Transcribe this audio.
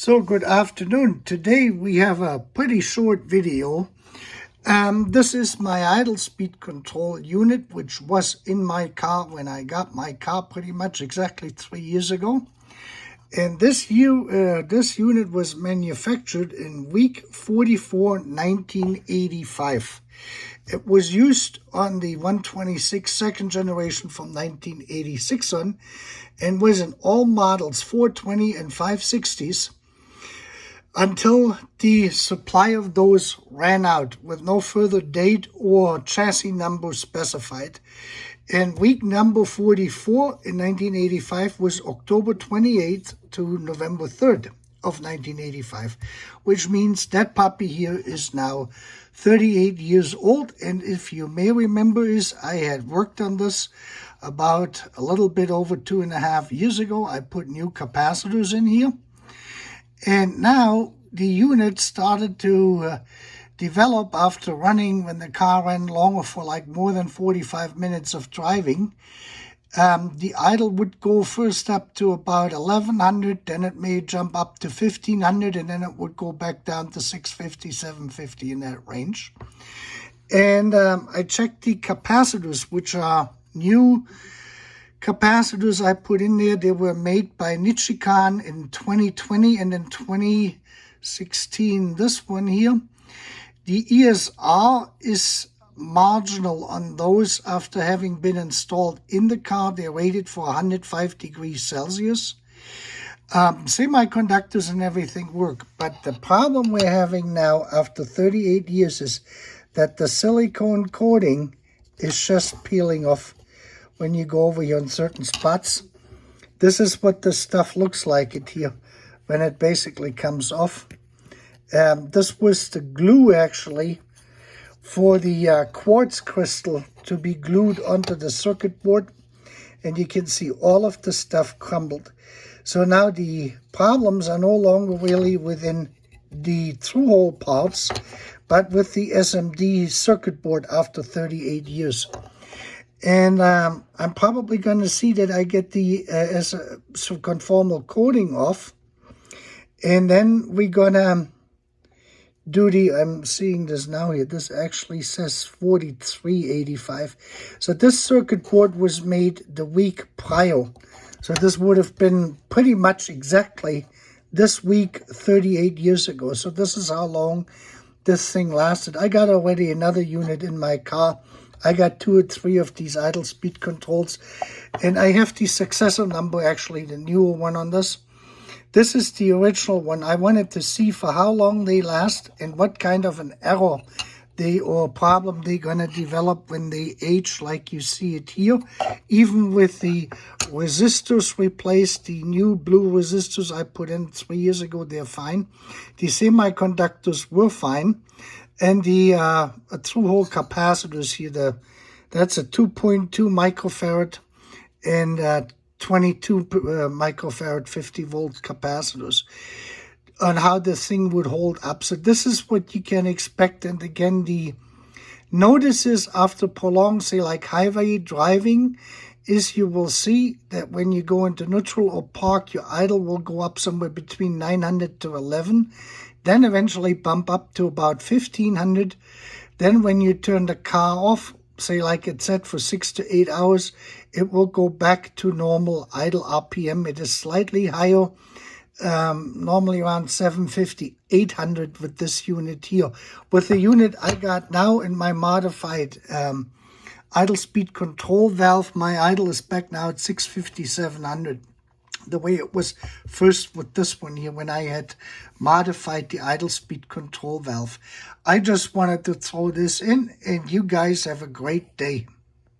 So good afternoon. Today we have a pretty short video. This is my idle speed control unit, which was in my car when I got my car pretty much exactly 3 years ago. And this unit was manufactured in week 44, 1985. It was used on the 126 second generation from 1986 on, and was in all models 420 and 560s. Until the supply of those ran out with no further date or chassis number specified. And week number 44 in 1985 was October 28th to November 3rd of 1985, which means that puppy here is now 38 years old. And if you may remember, I had worked on this about a little bit over 2.5 years ago. I put new capacitors in here. And now the unit started to develop after running, when the car ran longer for like more than 45 minutes of driving. The idle would go first up to about 1100, then it may jump up to 1500, and then it would go back down to 650, 750 in that range. And I checked the capacitors, which are new capacitors I put in there. They were made by Nichikan in 2020 and in 2016. This one here, the ESR is marginal on those after having been installed in the car. They're rated for 105 degrees Celsius. Semiconductors and everything work, but the problem we're having now after 38 years is that the silicone coating is just peeling off. When you go over here on certain spots, this is what the stuff looks like it here when it basically comes off. This was the glue actually for the quartz crystal to be glued onto the circuit board, and you can see all of the stuff crumbled. So now the problems are no longer really within the through-hole parts, but with the SMD circuit board after 38 years. And I'm probably going to see that I get the conformal coating off. And then we're going to do I'm seeing this now here. This actually says 4385. So this circuit board was made the week prior. So this would have been pretty much exactly this week 38 years ago. So this is how long this thing lasted. I got already another unit in my car. I got 2 or 3 of these idle speed controls, and I have the successor number, actually, the newer one on this. This is the original one. I wanted to see for how long they last and what kind of an error or problem they're going to develop when they age, like you see it here. Even with the resistors replaced, the new blue resistors I put in 3 years ago, they're fine. The semiconductors were fine. And the through-hole capacitors here, that's a 2.2 microfarad and 22 microfarad 50-volt capacitors, on how the thing would hold up. So this is what you can expect. And again, the notices after prolonged, say, like highway driving, is you will see that when you go into neutral or park, your idle will go up somewhere between 900 to 11. Then eventually bump up to about 1500. Then when you turn the car off, say like it's set for 6 to 8 hours, it will go back to normal idle RPM. It is slightly higher, normally around 750, 800 with this unit here. With the unit I got now in my modified idle speed control valve, my idle is back now at 650, 700. The way it was first with this one here when I had modified the idle speed control valve. I just wanted to throw this in, and you guys have a great day.